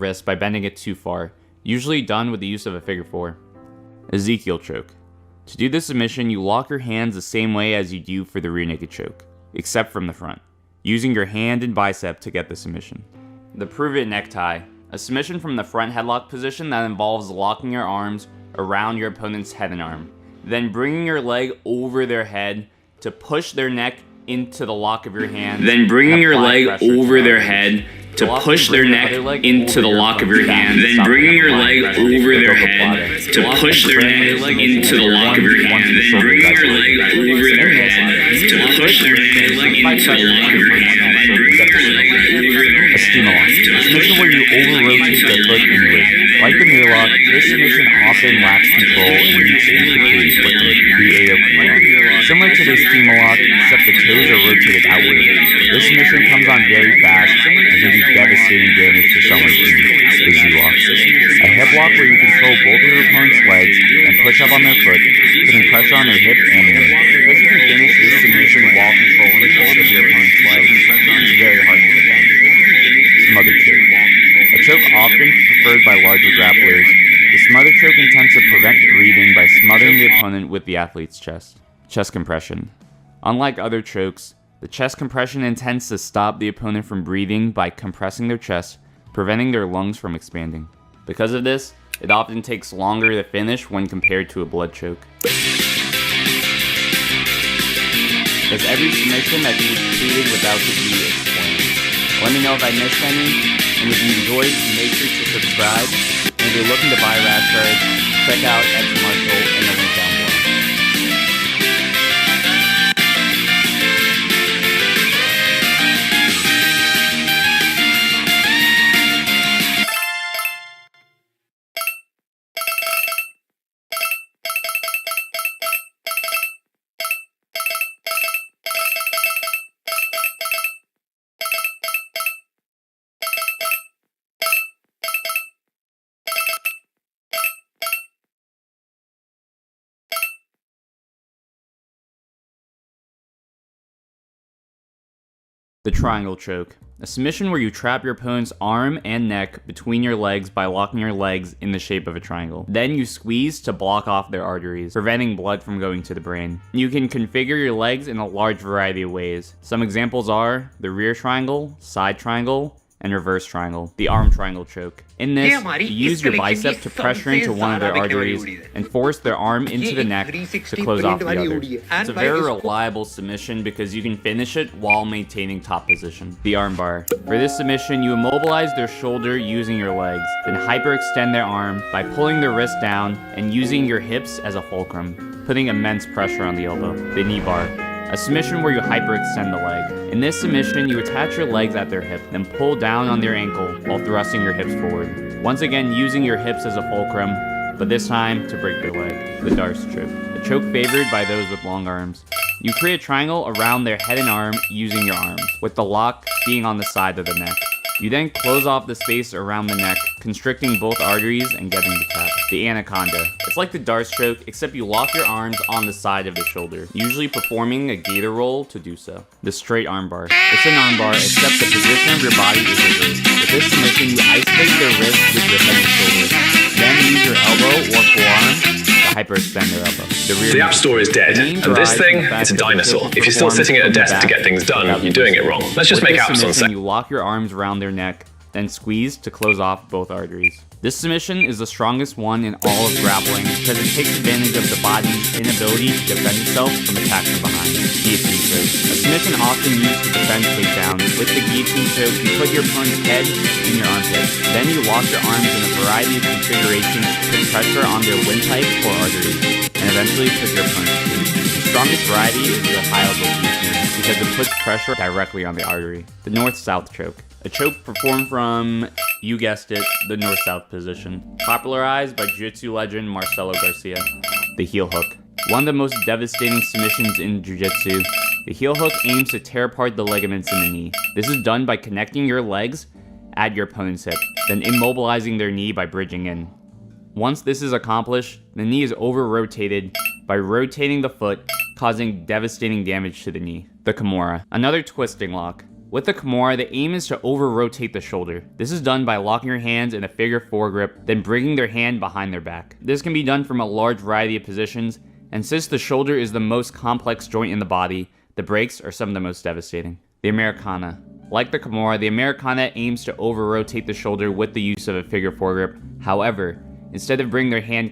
wrist by bending it too far, usually done with the use of a figure 4. Ezekiel choke. To do this submission, you lock your hands the same way as you do for the rear naked choke, except from the front, using your hand and bicep to get the submission. The Prove It necktie. A submission from the front headlock position that involves locking your arms around your opponent's head and arm, then bringing your leg over their head to push their neck into the lock of your hand. Then bringing your leg over their head to push their neck into the lock of your hand. Then bringing your leg over their head to push their neck into the lock of your hand. Then bringing your leg over their head to push their neck into the lock of your hand. A schema lock. A submission where you over-rotate the foot inward. Like the mirror lock, this submission often lacks control and leads to intricacies quickly, the AOP lock. Similar to the schema lock, except the toes are rotated outward. This submission comes on very fast and can do devastating damage to someone's team, the Z-lock. A hip lock where you control both of your opponent's legs and push up on their foot, putting pressure on their hip and knee. Because you can finish this submission while controlling both of your opponent's legs, it's very hard to defend. Smother choke. A choke often preferred by larger grapplers. The smother choke intends to prevent breathing by smothering the opponent with the athlete's chest. Chest compression. Unlike other chokes, the chest compression intends to stop the opponent from breathing by compressing their chest, preventing their lungs from expanding. Because of this, it often takes longer to finish when compared to a blood choke. There's every submission that can be completed without the be explained. Let me know if I missed any, and if you enjoyed, make sure to subscribe. And if you're looking to buy rash cards, check out X Marshall in the link down below. The triangle choke. A submission where you trap your opponent's arm and neck between your legs by locking your legs in the shape of a triangle. Then you squeeze to block off their arteries, preventing blood from going to the brain. You can configure your legs in a large variety of ways. Some examples are the rear triangle, side triangle, and reverse triangle. The arm triangle choke. In this, you use your bicep to pressure into one of their arteries and force their arm into the neck to close off the other. It's a very reliable submission because you can finish it while maintaining top position. The arm bar. For this submission, you immobilize their shoulder using your legs, then hyperextend their arm by pulling their wrist down and using your hips as a fulcrum, putting immense pressure on the elbow. The knee bar. A submission where you hyperextend the leg. In this submission, you attach your legs at their hip, then pull down on their ankle while thrusting your hips forward. Once again, using your hips as a fulcrum, but this time to break their leg. The Darce choke. A choke favored by those with long arms. You create a triangle around their head and arm using your arms, with the lock being on the side of the neck. You then close off the space around the neck, constricting both arteries and getting the tap. The anaconda. It's like the Darce choke, except you lock your arms on the side of the shoulder, usually performing a gator roll to do so. The straight armbar. It's an armbar, except the position of your body is reversed. With this submission, you isolate their wrist with your head and shoulders. Then use your elbow or forearm to hyperextend their elbow. The App Store is dead, and this thing, it's a dinosaur. If you're still sitting at a desk to get things done, you're doing it wrong. Let's just make apps on set. You lock your arms around their neck, then squeeze to close off both arteries. This submission is the strongest one in all of grappling because it takes advantage of the body's inability to defend itself from attacks from behind. Guillotine choke. A submission often used to defend takedowns. With the guillotine choke, you put your opponent's head in your armpit. Then you lock your arms in a variety of configurations to put pressure on their windpipe or arteries, and eventually put your opponent to sleep. The strongest variety is the high-level guillotine because it puts pressure directly on the artery. The north-south choke. A choke performed from, you guessed it, the north-south position. Popularized by jiu-jitsu legend Marcelo Garcia. The heel hook. One of the most devastating submissions in jiu-jitsu, the heel hook aims to tear apart the ligaments in the knee. This is done by connecting your legs at your opponent's hip, then immobilizing their knee by bridging in. Once this is accomplished, the knee is over-rotated by rotating the foot, causing devastating damage to the knee. The Kimura. Another twisting lock. With the Kimura, the aim is to over-rotate the shoulder. This is done by locking your hands in a figure 4 grip, then bringing their hand behind their back. This can be done from a large variety of positions, and since the shoulder is the most complex joint in the body, the breaks are some of the most devastating. The Americana. Like the Kimura, the Americana aims to over-rotate the shoulder with the use of a figure 4 grip. However, instead of bringing their hand